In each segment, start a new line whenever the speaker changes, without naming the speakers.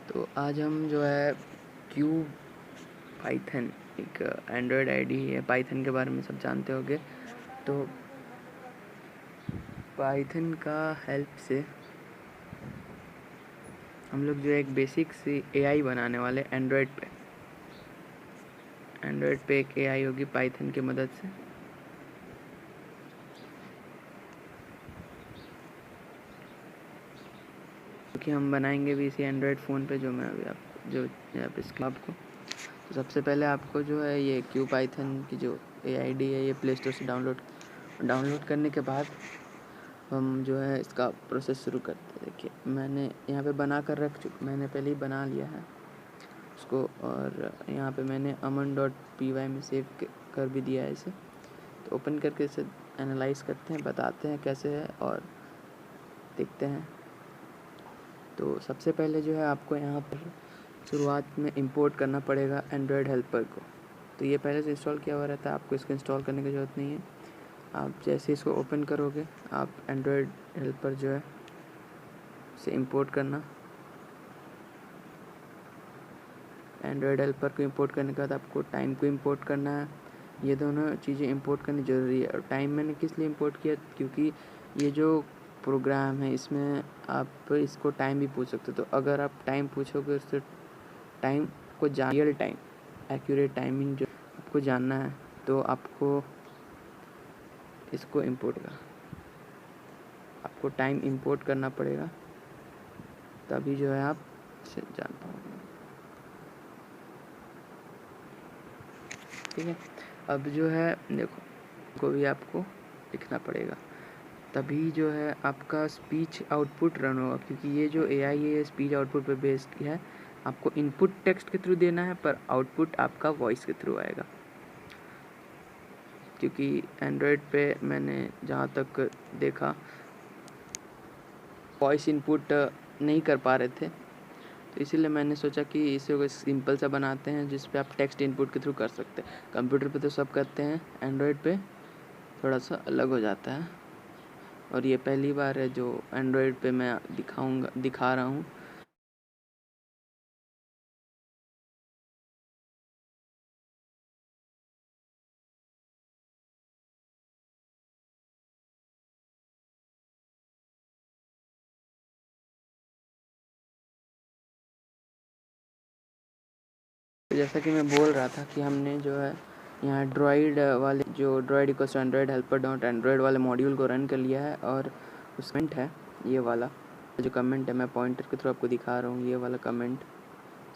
तो आज हम जो है क्यू पाइथन एक एंड्रॉयड आईडी है, पाइथन के बारे में सब जानते होंगे। तो पाइथन का हेल्प से हम लोग जो है एक बेसिक सी एआई बनाने वाले एंड्रॉयड पे एक एआई होगी पाइथन की मदद से। क्योंकि हम बनाएंगे भी इसी एंड्रॉयड फ़ोन पे, जो मैं अभी आपको तो सबसे पहले आपको जो है ये क्यू पाइथन की जो एआईडी है ये प्ले स्टोर से डाउनलोड करने के बाद हम जो है इसका प्रोसेस शुरू करते हैं। देखिए मैंने यहाँ पे मैंने पहले ही बना लिया है उसको, और यहाँ पे मैंने aman.py में सेव कर भी दिया है इसे। तो ओपन करके इसे एनालाइज करते हैं, बताते हैं कैसे है और देखते हैं। तो सबसे पहले जो है आपको यहाँ पर शुरुआत में इंपोर्ट करना पड़ेगा एंड्रॉयड हेल्पर को। तो ये पहले से इंस्टॉल किया हुआ रहता है, आपको इसको इंस्टॉल करने की ज़रूरत नहीं है। आप जैसे इसको ओपन करोगे आप एंड्रॉयड हेल्पर जो है से इंपोर्ट करना। एंड्रॉयड हेल्पर को इंपोर्ट करने के बाद आपको टाइम को इंपोर्ट करना है। ये दोनों चीज़ें इंपोर्ट करनी ज़रूरी है। और टाइम मैंने किस लिए इंपोर्ट किया, क्योंकि ये जो प्रोग्राम है इसमें आप इसको टाइम भी पूछ सकते हो। तो अगर आप टाइम पूछोगे उससे टाइम को रियल टाइम एक्यूरेट टाइमिंग जो आपको जानना है, तो आपको इसको आपको टाइम इंपोर्ट करना पड़ेगा, तभी जो है आप इसे जान पाओगे। ठीक है, अब जो है देखो को भी आपको लिखना पड़ेगा, तभी जो है आपका स्पीच आउटपुट रन होगा। क्योंकि ये जो एआई है ये स्पीच आउटपुट पे बेस्ड है। आपको इनपुट टेक्स्ट के थ्रू देना है पर आउटपुट आपका वॉइस के थ्रू आएगा। क्योंकि एंड्रॉयड पे मैंने जहाँ तक देखा वॉइस इनपुट नहीं कर पा रहे थे, तो इसीलिए मैंने सोचा कि इसे सिंपल सा बनाते हैं जिस पे आप टेक्स्ट इनपुट के थ्रू कर सकते हैं। कंप्यूटर पे तो सब करते हैं, एंड्रॉयड पे थोड़ा सा अलग हो जाता है। और ये पहली बार है जो एंड्रॉयड पे मैं दिखा रहा हूँ। जैसा कि मैं बोल रहा था कि हमने जो है यहाँ ड्रॉइड वाले जो droid equals to android helper dot android वाले मॉड्यूल को रन कर लिया है। और उस कमेंट है ये वाला जो कमेंट है, मैं पॉइंटर के थ्रू आपको दिखा रहा हूँ। ये वाला कमेंट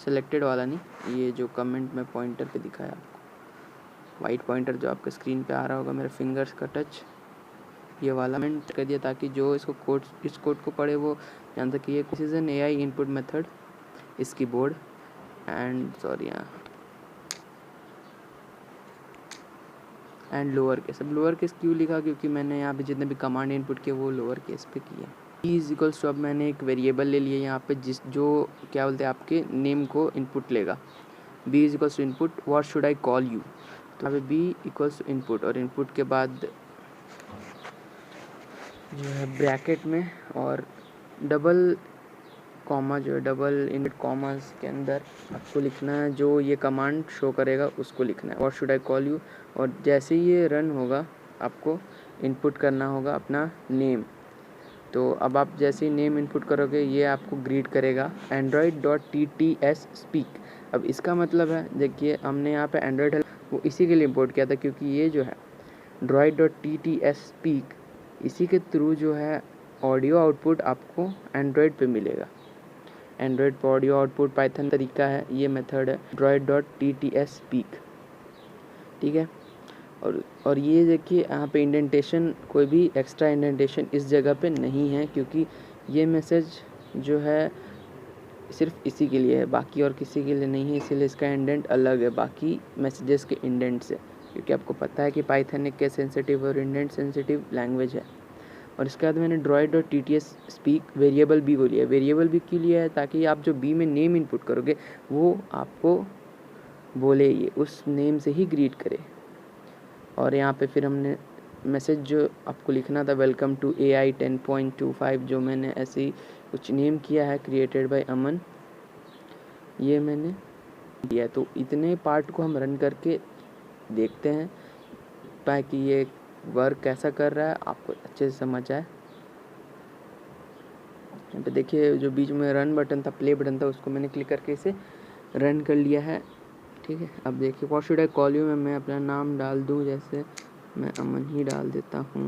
सेलेक्टेड वाला नहीं, ये जो कमेंट मैं पॉइंटर पे दिखाया आपको, वाइट पॉइंटर जो आपके स्क्रीन पे आ रहा होगा मेरे फिंगर्स का टच, ये वाला कमेंट कर दिया ताकि जो इस कोड को पढ़े वो जान सके ये this is an AI input method इस keyboard and and lower case. अब लोअर केस क्यों लिखा, क्योंकि मैंने यहाँ पे जितने भी कमांड इनपुट किए वो लोअर केस पे किए। बी इज इक्वल्स टू, अब मैंने एक वेरिएबल ले लिया यहाँ पे जो क्या बोलते हैं आपके नेम को इनपुट लेगा। B is equals to input what should I call you, तो यहाँ पे बी इक्वल्स टू इनपुट और इनपुट के बाद जो है ब्रैकेट में और डबल कॉमा जो है डबल इन कॉमास के अंदर आपको लिखना है जो ये कमांड शो करेगा उसको लिखना है, what should I call you. और जैसे ही ये रन होगा आपको इनपुट करना होगा अपना नेम। तो अब आप जैसे ही नेम इनपुट करोगे ये आपको ग्रीट करेगा android.tts speak। अब इसका मतलब है, देखिए हमने यहाँ पे एंड्रॉयड वो इसी के लिए इम्पोर्ट किया था, क्योंकि ये जो है android.tts speak इसी के थ्रू जो है ऑडियो आउटपुट आपको एंड्रॉयड पे मिलेगा। एंड्रॉयड पर ऑडियो आउटपुट पाइथन तरीका है, ये मेथड है android.tts speak। ठीक है, और ये देखिए यहाँ पे इंडेंटेशन, कोई भी एक्स्ट्रा इंडेंटेशन इस जगह पे नहीं है, क्योंकि ये मैसेज जो है सिर्फ इसी के लिए है, बाकी और किसी के लिए नहीं है। इसीलिए इसका इंडेंट अलग है बाकी मैसेजेस के इंडेंट से, क्योंकि आपको पता है कि पाइथन एक सेंसिटिव और इंडेंट सेंसिटिव लैंग्वेज है। और इसके बाद मैंने android.tts स्पीक वेरिएबल बी को लिया। वेरिएबल बी क्यों लिया है, ताकि आप जो बी में नेम इनपुट करोगे वो आपको बोले, ये उस नेम से ही ग्रीट करे। और यहाँ पे फिर हमने मैसेज जो आपको लिखना था, वेलकम टू AI 10.25, जो मैंने ऐसे ही कुछ नेम किया है क्रिएटेड बाय अमन। ये मैंने दिया। तो इतने पार्ट को हम रन करके देखते हैं ताकि ये वर्क कैसा कर रहा है आपको अच्छे से समझ आए। यहाँ पे देखिए जो बीच में रन बटन था, प्ले बटन था, उसको मैंने क्लिक करके इसे रन कर लिया है। ठीक है, अब देखिए what should I call you में मैं अपना नाम डाल दूँ, जैसे मैं अमन ही डाल देता हूँ।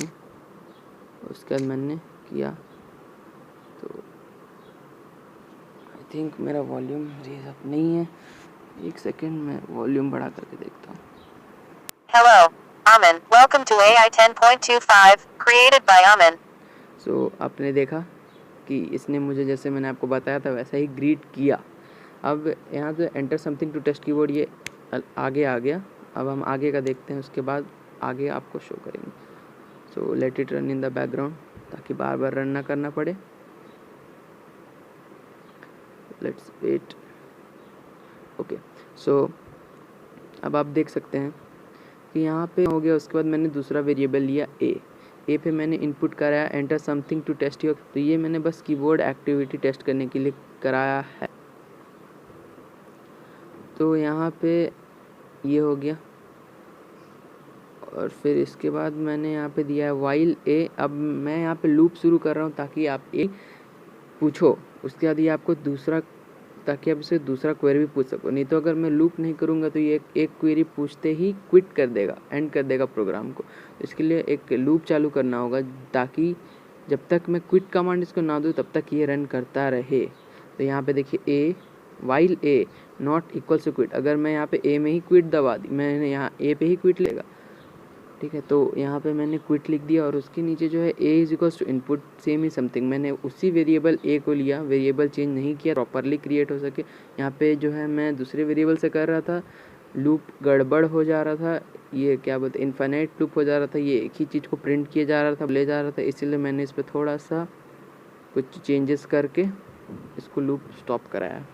उसके बाद मैंने किया तो आई थिंक मेरा वॉल्यूम रेज अप नहीं है। एक सेकेंड, मैं वॉल्यूम बढ़ा करके देखता हूँ।
Hello, Aman. Welcome to AI 10.25, created by Aman.
सो आपने देखा कि इसने मुझे जैसे मैंने आपको बताया था वैसा ही ग्रीट किया। अब यहाँ से enter something to test keyword ये आगे आ गया। अब हम आगे का देखते हैं, उसके बाद आगे आपको शो करेंगे। So let it run in the background ताकि बार बार रन ना करना पड़े। Let's wait. ओके, सो अब आप देख सकते हैं कि यहाँ पे हो गया। उसके बाद मैंने दूसरा वेरिएबल लिया ए पे मैंने इनपुट कराया enter something to test your. तो ये मैंने बस कीबोर्ड एक्टिविटी टेस्ट करने के लिए कराया है। तो यहाँ पे ये हो गया और फिर इसके बाद मैंने यहाँ पे दिया है वाइल ए। अब मैं यहाँ पे लूप शुरू कर रहा हूँ ताकि आप ए पूछो, उसके बाद ये आपको दूसरा, ताकि आप इसे दूसरा क्वेरी भी पूछ सको। नहीं तो अगर मैं लूप नहीं करूँगा तो ये एक क्वेरी पूछते ही क्विट कर देगा, एंड कर देगा प्रोग्राम को। तो इसके लिए एक लूप चालू करना होगा ताकि जब तक मैं क्विट कमांड इसको ना दूँ तब तक ये रन करता रहे। तो यहाँ पे देखिए A while A not equals to quit. अगर मैं यहाँ पे ए में ही क्विट दबा दी, मैंने यहाँ ए पे ही क्विट लेगा। ठीक है, तो यहाँ पे मैंने क्विट लिख दिया और उसके नीचे जो है a is equals to input same ही समथिंग। मैंने उसी वेरिएबल ए को लिया, वेरिएबल चेंज नहीं किया, प्रॉपरली क्रिएट हो सके। यहाँ पे जो है मैं दूसरे वेरिएबल से कर रहा था, लूप गड़बड़ हो जा रहा था, ये क्या बोलते इनफाइनाइट लूप हो जा रहा था, ये एक ही चीज़ को प्रिंट किया जा रहा था, ले जा रहा था। इसीलिए मैंने इस पर थोड़ा सा कुछ चेंजेस करके इसको लूप स्टॉप कराया।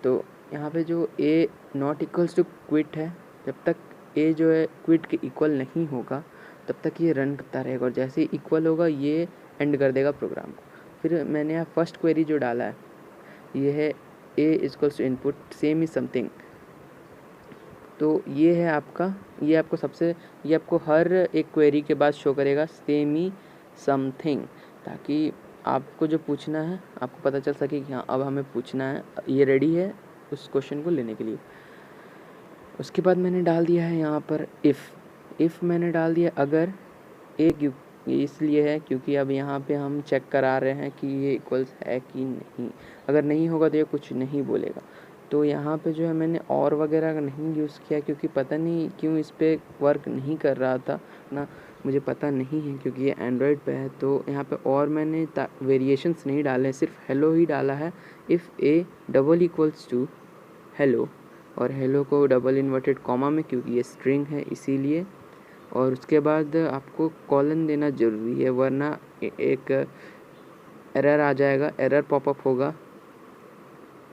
तो यहाँ पे जो ए नॉट इक्वल्स टू क्विट है, जब तक ए जो है क्विट के इक्वल नहीं होगा तब तक ये रन करता रहेगा, और जैसे ही इक्वल होगा ये एंड कर देगा प्रोग्राम को। फिर मैंने यहाँ फर्स्ट क्वेरी जो डाला है ये है a equals to input same is something. तो ये है आपका, ये आपको सबसे, ये आपको हर एक क्वेरी के बाद शो करेगा सेम ही समथिंग, ताकि आपको जो पूछना है आपको पता चल सके कि हाँ अब हमें पूछना है, ये रेडी है उस क्वेश्चन को लेने के लिए। उसके बाद मैंने डाल दिया है यहाँ पर इफ़ मैंने डाल दिया अगर ए, क्यों ये इसलिए है क्योंकि अब यहाँ पे हम चेक करा रहे हैं कि ये इक्वल्स है कि नहीं। अगर नहीं होगा तो ये कुछ नहीं बोलेगा। तो यहाँ पे जो है मैंने और वगैरह नहीं यूज़ किया क्योंकि पता नहीं क्यों इस पर वर्क नहीं कर रहा था ना, मुझे पता नहीं है क्योंकि ये एंड्रॉयड पे है। तो यहाँ पे और मैंने वेरिएशंस नहीं डाले, सिर्फ हेलो ही डाला है। If A double equals to hello, और हेलो को डबल इन्वर्टेड कॉमा में क्योंकि ये स्ट्रिंग है इसीलिए। और उसके बाद आपको कॉलन देना ज़रूरी है वरना एक एरर आ जाएगा, एरर पॉपअप होगा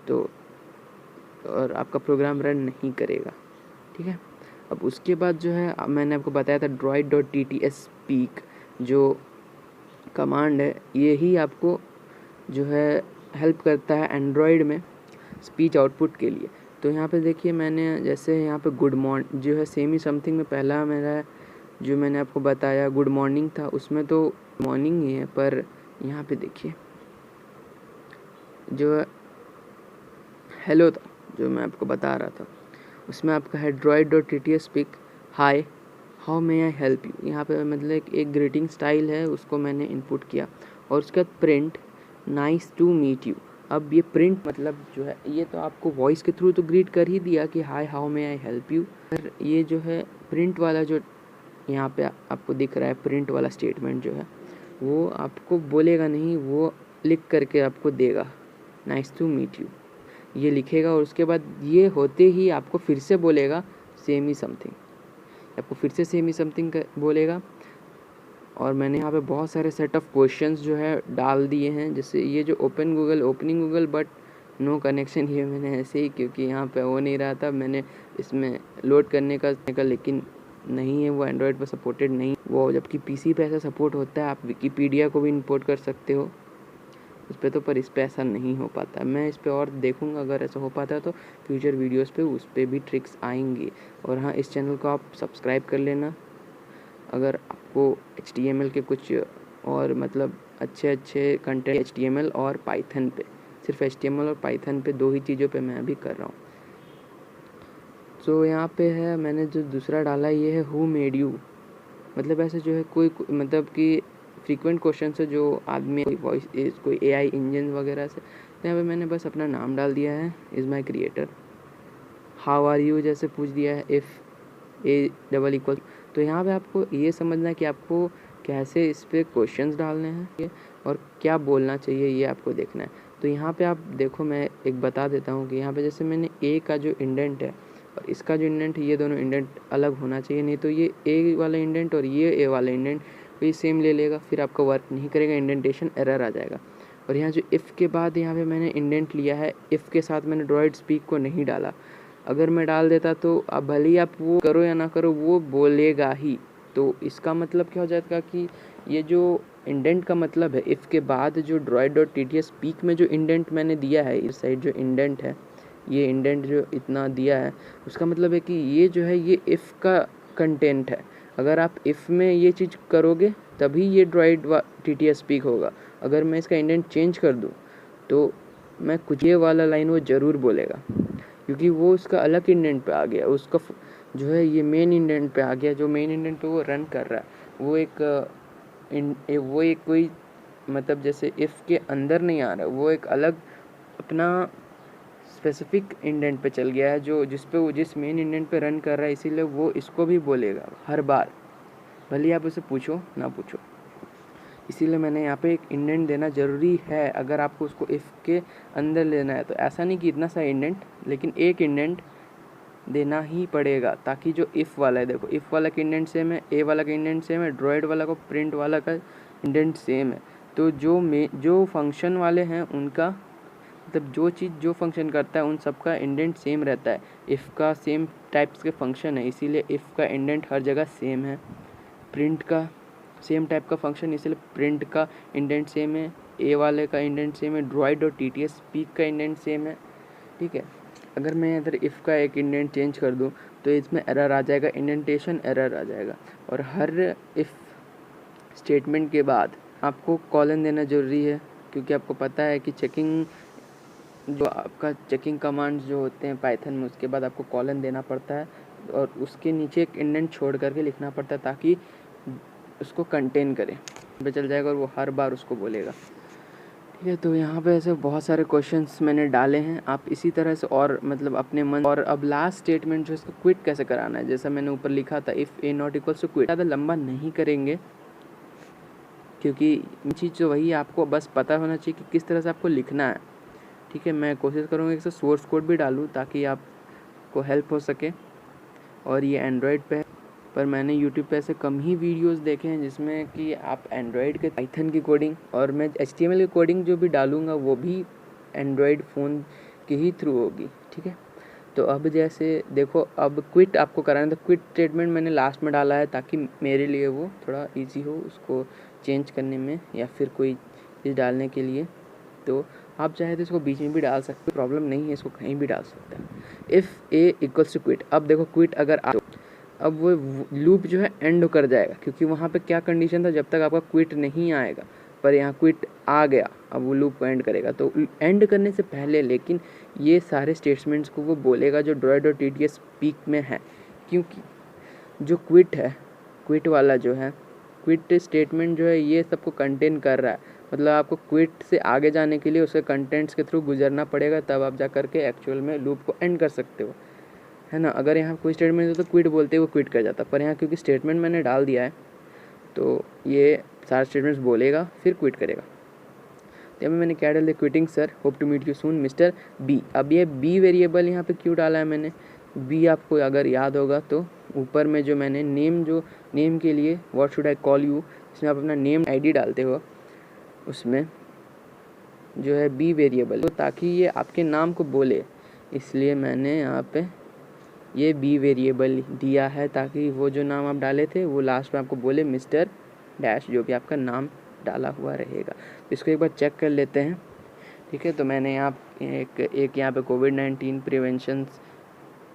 तो और आपका प्रोग्राम रन नहीं करेगा। ठीक है, अब उसके बाद जो है मैंने आपको बताया था droid.tts स्पीक जो कमांड है, ये ही आपको जो है हेल्प करता है एंड्रॉयड में स्पीच आउटपुट के लिए। तो यहाँ पे देखिए मैंने जैसे यहाँ पे गुड मॉर्निंग जो है सेम ही समथिंग में पहला मेरा जो मैंने आपको बताया गुड मॉर्निंग था, उसमें तो मॉर्निंग ही है, पर यहाँ पे देखिए जो हेलो था जो मैं आपको बता रहा था उसमें आपका है droid.tts speak hi how may I help you. यहाँ पे मतलब एक ग्रीटिंग स्टाइल है उसको मैंने इनपुट किया, और उसके बाद print nice to meet you. अब ये प्रिंट मतलब जो है ये तो आपको वॉइस के थ्रू तो ग्रीट कर ही दिया कि hi how may I help you, पर ये जो है प्रिंट वाला जो यहाँ पे आपको दिख रहा है प्रिंट वाला स्टेटमेंट जो है वो आपको बोलेगा नहीं, वो लिख करके आपको देगा नाइस टू मीट यू ये लिखेगा, और उसके बाद ये होते ही आपको फिर से बोलेगा सेम ही समथिंग, आपको फिर से सेम ही समथिंग बोलेगा। और मैंने यहाँ पे बहुत सारे सेट ऑफ क्वेश्चंस जो है डाल दिए हैं, जैसे ये जो opening Google but no connection, ये मैंने ऐसे ही क्योंकि यहाँ पे हो नहीं रहा था, मैंने इसमें लोड करने का लेकिन नहीं है, वो एंड्रॉयड पर सपोर्टेड नहीं, वो जबकि पीसी पे ऐसा सपोर्ट होता है। आप विकीपीडिया को भी इंपोर्ट कर सकते हो। उस पर तो, पर इस पर ऐसा नहीं हो पाता। मैं इस पर और देखूँगा, अगर ऐसा हो पाता है तो फ्यूचर वीडियोज़ पे उस पर भी ट्रिक्स आएंगी। और हाँ, इस चैनल को आप सब्सक्राइब कर लेना अगर आपको HTML के कुछ और मतलब अच्छे कंटेंट HTML और पाइथन पे, सिर्फ HTML और पाइथन पे 2 ही चीज़ों पे मैं अभी कर रहा हूँ। तो यहाँ पे है, मैंने जो दूसरा डाला ये है हु मेड यू, मतलब ऐसे जो है कोई मतलब कि फ्रीक्वेंट क्वेश्चन से जो आदमी कोई AI इंजन वगैरह से, तो यहाँ पे मैंने बस अपना नाम डाल दिया है, is my creator. How are you जैसे पूछ दिया है, इफ़ A=, तो यहाँ पे आपको ये समझना है कि आपको कैसे इस पर क्वेश्चंस डालने हैं और क्या बोलना चाहिए, ये आपको देखना है। तो यहाँ पे आप देखो, मैं एक बता देता हूँ कि यहाँ पे जैसे मैंने A का जो इंडेंट है और इसका जो इंडेंट है, ये दोनों इंडेंट अलग होना चाहिए, नहीं तो ये A वाला इंडेंट और ये A वाला इंडेंट ये सेम ले लेगा, फिर आपका वर्क नहीं करेगा, इंडेंटेशन एरर आ जाएगा। और यहाँ जो इफ़ के बाद यहाँ पे मैंने इंडेंट लिया है, इफ़ के साथ मैंने ड्रॉइड स्पीक को नहीं डाला। अगर मैं डाल देता तो अब भले ही आप वो करो या ना करो, वो बोलेगा ही। तो इसका मतलब क्या हो जाएगा कि ये जो इंडेंट का मतलब है, इफ़ के बाद जो droid.tts स्पीक में जो इंडेंट मैंने दिया है, इस साइड जो इंडेंट है, ये इंडेंट जो इतना दिया है, उसका मतलब है कि ये जो है ये इफ़ का कंटेंट है। अगर आप इफ़ में ये चीज़ करोगे तभी ये droid.tts स्पीक होगा। अगर मैं इसका इंडेंट चेंज कर दूँ तो मैं कुछ ये वाला लाइन वो ज़रूर बोलेगा, क्योंकि वो उसका अलग इंडेंट पे आ गया, उसका जो है ये मेन इंडेंट पे आ गया, जो मेन इंडेंट पे वो रन कर रहा है वो एक कोई मतलब जैसे इफ़ के अंदर नहीं आ रहा है, वो एक अलग अपना स्पेसिफिक इंडेंट पे चल गया है, जो जिस मेन इंडेंट पे रन कर रहा है, इसीलिए वो इसको भी बोलेगा हर बार, भले आप उसे पूछो ना पूछो। इसीलिए मैंने यहाँ पे एक इंडेंट देना ज़रूरी है अगर आपको उसको इफ़ के अंदर लेना है। तो ऐसा नहीं कि इतना सा इंडेंट, लेकिन एक इंडेंट देना ही पड़ेगा, ताकि जो इफ़ वाला है, देखो इफ़ वाला का इंडेंट सेम है, A वाला का इंडेंट सेम है, ड्रॉइड वाला को प्रिंट वाला का इंडेंट सेम है। तो जो फंक्शन वाले हैं उनका मतलब जो फंक्शन करता है उन सब का इंडेंट सेम रहता है। इफ़ का सेम टाइप्स के फंक्शन है, इसीलिए इफ़ का इंडेंट हर जगह सेम है। प्रिंट का सेम टाइप का फंक्शन, इसलिए प्रिंट का इंडेंट सेम है। A वाले का इंडेंट सेम है। droid.tts स्पीक का इंडेंट सेम है, ठीक है। अगर मैं इधर इफ़ का एक इंडेंट चेंज कर दूं तो इसमें एरर आ जाएगा, इंडेंटेशन एरर आ जाएगा। और हर इफ़ स्टेटमेंट के बाद आपको कॉलन देना ज़रूरी है, क्योंकि आपको पता है कि जो आपका चेकिंग कमांड्स जो होते हैं पाइथन में, उसके बाद आपको कॉलन देना पड़ता है और उसके नीचे एक इंडेंट छोड़ करके लिखना पड़ता है, ताकि उसको कंटेन करे पे चल जाएगा और वो हर बार उसको बोलेगा, ठीक है। तो यहाँ पे ऐसे बहुत सारे क्वेश्चंस मैंने डाले हैं, आप इसी तरह से और मतलब अपने मन। और अब लास्ट स्टेटमेंट जो इसको क्विट कैसे कराना है, जैसा मैंने ऊपर लिखा था, if A not equals to quit. ज़्यादा लंबा नहीं करेंगे, क्योंकि चीज़ जो वही आपको बस पता होना चाहिए कि किस तरह से आपको लिखना है, ठीक है। मैं कोशिश करूँगा कि सोर्स कोड भी डालूँ ताकि आपको हेल्प हो सके। और ये एंड्रॉयड पे है, पर मैंने यूट्यूब पे ऐसे कम ही वीडियोस देखे हैं जिसमें कि आप एंड्रॉयड के पाइथन की कोडिंग, और मैं HTML की कोडिंग जो भी डालूँगा वो भी एंड्रॉयड फ़ोन के ही थ्रू होगी, ठीक है। तो अब जैसे देखो, अब क्विट आपको कराना है, तो क्विट स्टेटमेंट मैंने लास्ट में डाला है ताकि मेरे लिए वो थोड़ा ईजी हो उसको चेंज करने में या फिर कोई चीज़ डालने के लिए। तो आप चाहे तो इसको बीच में भी डाल सकते हो, प्रॉब्लम नहीं है, इसको कहीं भी डाल सकते हैं। If A equals to quit, अब देखो क्विट अगर अब वो लूप जो है एंड कर जाएगा, क्योंकि वहाँ पे क्या कंडीशन था, जब तक आपका क्विट नहीं आएगा, पर यहाँ क्विट आ गया, अब वो लूप को एंड करेगा। तो एंड करने से पहले लेकिन ये सारे स्टेटमेंट्स को वो बोलेगा जो droid.tts स्पीक में है, क्योंकि जो क्विट है, क्विट वाला जो है क्विट स्टेटमेंट जो है ये सबको कंटेन कर रहा है। मतलब आपको क्विट से आगे जाने के लिए उसके कंटेंट्स के थ्रू गुजरना पड़ेगा, तब आप जा करके एक्चुअल में लूप को एंड कर सकते हो, है ना। अगर यहाँ कोई स्टेटमेंट हो तो क्विट बोलते वो क्विट कर जाता, पर यहाँ क्योंकि स्टेटमेंट मैंने डाल दिया है तो ये सारे स्टेटमेंट्स बोलेगा फिर क्विट करेगा। तो यहाँ मैंने क्या डाल दिया, quitting sir, hope to meet you soon mister B। अब ये B वेरिएबल यहाँ पे क्यों डाला है मैंने, B आपको अगर याद होगा तो ऊपर में जो मैंने नेम के लिए what should I call you, इसमें आप अपना नेम ID डालते हो, उसमें जो है B वेरिएबल, तो ताकि ये आपके नाम को बोले, इसलिए मैंने यहाँ पे ये B वेरिएबल दिया है, ताकि वो जो नाम आप डाले थे वो लास्ट में आपको बोले मिस्टर डैश, जो भी आपका नाम डाला हुआ रहेगा। तो इसको एक बार चेक कर लेते हैं, ठीक है। तो मैंने यहाँ एक यहाँ पे कोविड-19 प्रिवेंशन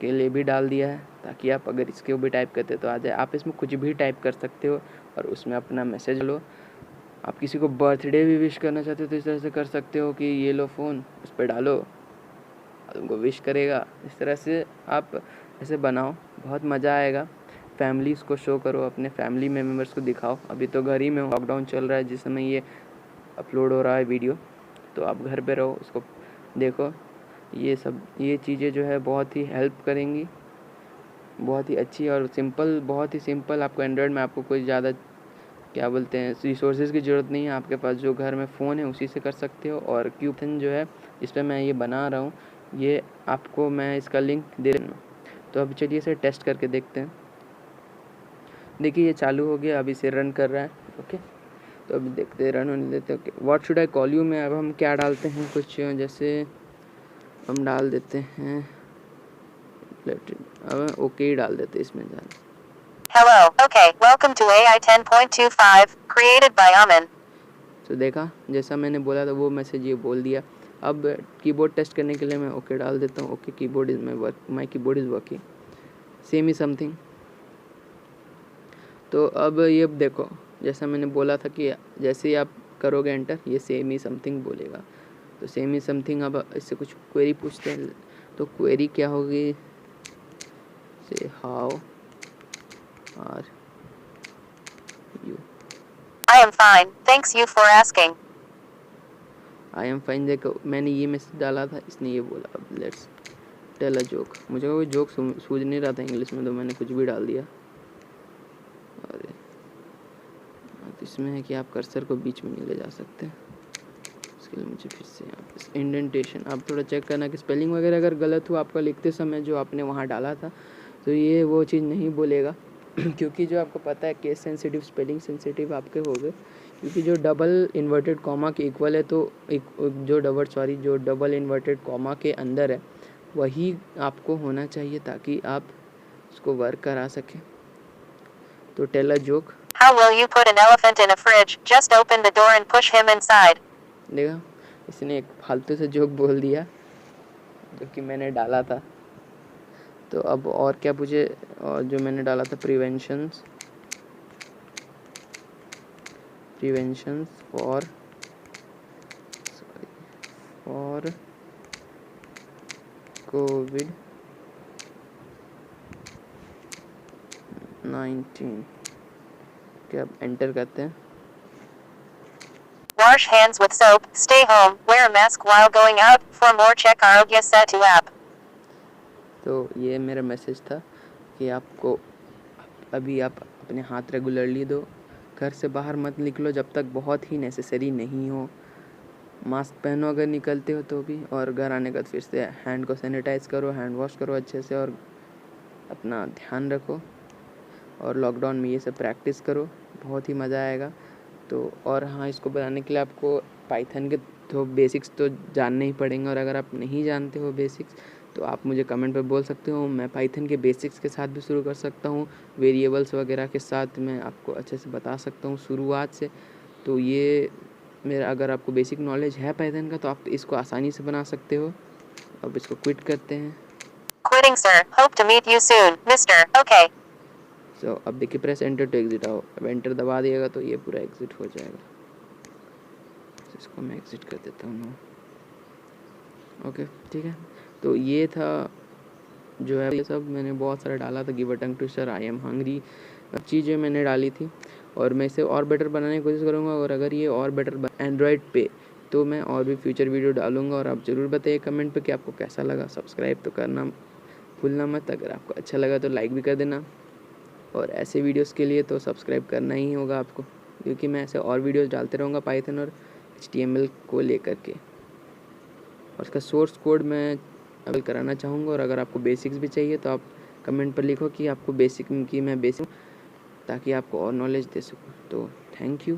के लिए भी डाल दिया है, ताकि आप अगर इसके भी टाइप करते तो आ जाए। आप इसमें कुछ भी टाइप कर सकते हो और उसमें अपना मैसेज लो। आप किसी को बर्थडे भी विश करना चाहते हो तो इस तरह से कर सकते हो कि ये लो फ़ोन, उस पर डालो, तुमको विश करेगा। इस तरह से आप ऐसे बनाओ, बहुत मज़ा आएगा। फैमिलीज़ को शो करो, अपने फैमिली मेम्बर्स को दिखाओ। अभी तो घर ही में लॉकडाउन चल रहा है, जिस समय ये अपलोड हो रहा है वीडियो, तो आप घर पे रहो, उसको देखो। ये चीज़ें जो है बहुत ही हेल्प करेंगी, बहुत ही अच्छी और सिंपल, बहुत ही सिंपल। आपको एंड्रॉयड में आपको कोई ज़्यादा क्या बोलते हैं रिसोर्सेज की ज़रूरत नहीं है। आपके पास जो घर में फ़ोन है उसी से कर सकते हो। और क्यूबथन जो है, इस पर मैं ये बना रहा हूँ, ये आपको मैं इसका लिंक दे दूँगा। तो अब चलिए इसे टेस्ट करके देखते हैं। देखिए ये चालू हो गया, अभी इसे रन कर रहा है। ओके, तो अभी देखते हैं, रन होने देते हैं। Okay, what should I call you में अब हम क्या डालते हैं, कुछ जैसे हम डाल देते हैं, अब ओके ही डाल देते हैं इसमें ज़्यादा।
Hello, okay, welcome to AI 10.25, created by Amin.
तो देखा, जैसा मैंने बोला था वो मैसेज ये बोल दिया। अब कीबोर्ड टेस्ट करने के लिए मैं ओके डाल देता हूँ। Okay, keyboard is my keyboard is working, same ही समथिंग। तो अब ये देखो, जैसा मैंने बोला था कि जैसे ही आप करोगे एंटर, ये सेम ही समथिंग बोलेगा। तो सेम ही समथिंग, अब इससे कुछ क्वेरी पूछते हैं। तो क्वेरी क्या होगी, say how are you.
I am fine, thanks you for asking.
I am fine. देखो मैंने ये मैसेज डाला था, इसने ये बोला। अब लेट्स टेल अ जोक। मुझे कोई जोक सूझ नहीं रहा था इंग्लिश में, तो मैंने कुछ भी डाल दिया। और तो इसमें है कि आप कर्सर को बीच में नहीं ले जा सकते। इसके लिए मुझे फिर से यहाँ पे इंडेंटेशन आप थोड़ा चेक करना कि स्पेलिंग वगैरह अगर गलत हो आपका लिखते समय जो आपने वहाँ डाला था, तो ये वो चीज़ नहीं बोलेगा। क्योंकि जो आपको पता है केस सेंसिटिव, स्पेलिंग सेंसिटिव आपके हो गए, क्योंकि जो डबल इन्वर्टेड कॉमा के इक्वल है, तो जो डबल इन्वर्टेड कॉमा के अंदर है वही आपको होना चाहिए, ताकि आप उसको वर्क करा सकें। तो tell a joke.
How will you put an elephant in a fridge? Just open the door and push him inside.
देखा, इसने एक फालतू से जोक बोल दिया जो कि मैंने डाला था। तो अब और क्या पूछे, और जो मैंने डाला था प्रिवेंशंस फॉर कोविड-19। क्या एंटर करते हैं।
Wash hands with soap, stay home, wear a mask while going out, for more check Arogya Setu app.
तो ये मेरा मैसेज था कि आपको अभी आप अपने हाथ रेगुलरली दो, घर से बाहर मत निकलो जब तक बहुत ही नेसेसरी नहीं हो, मास्क पहनो अगर निकलते हो तो भी, और घर आने के बाद फिर से हैंड को सैनिटाइज़ करो, हैंड वॉश करो अच्छे से, और अपना ध्यान रखो। और लॉकडाउन में ये सब प्रैक्टिस करो, बहुत ही मज़ा आएगा। तो और हाँ, इसको बनाने के लिए आपको पाइथन के तो बेसिक्स तो जानने ही पड़ेंगे, और अगर आप नहीं जानते हो बेसिक्स तो आप मुझे कमेंट पे बोल सकते हो। मैं पाइथन के बेसिक्स के साथ भी शुरू कर सकता हूँ, वेरिएबल्स वगैरह के साथ मैं आपको अच्छे से बता सकता हूँ शुरुआत से। तो ये मेरा, अगर आपको बेसिक नॉलेज है पाइथन का तो आप इसको आसानी से बना सकते हो। अब इसको क्विट करते हैं।
Quitting, sir. Hope to meet you soon, Mr. Okay.
सो अब देखिए, प्रेस एंटर टू एग्जिट आओ। अब एंटर दबा दिएगा तो ये पूरा एग्जिट हो जाएगा। इसको मैं एग्जिट कर देता हूँ। ओके, ठीक है। तो ये था जो है, ये सब मैंने बहुत सारा डाला था। Give a tongue twister, I am hungry, चीज़ें मैंने डाली थी, और मैं इसे और बेटर बनाने की कोशिश करूँगा। और अगर ये और बेटर एंड्रॉयड पे, तो मैं और भी फ्यूचर वीडियो डालूँगा। और आप ज़रूर बताइए कमेंट पे कि आपको कैसा लगा। सब्सक्राइब तो करना भूलना मत। अगर आपको अच्छा लगा तो लाइक भी कर देना, और ऐसे वीडियोस के लिए तो सब्सक्राइब करना ही होगा आपको, क्योंकि मैं ऐसे और वीडियोस डालते रहूँगा पाइथन और HTML को लेकर के। और उसका सोर्स कोड मैं अवेल कराना चाहूँगा। और अगर आपको बेसिक्स भी चाहिए तो आप कमेंट पर लिखो कि आपको बेसिक की मैं बेसिक, ताकि आपको और नॉलेज दे सकूँ। तो थैंक यू।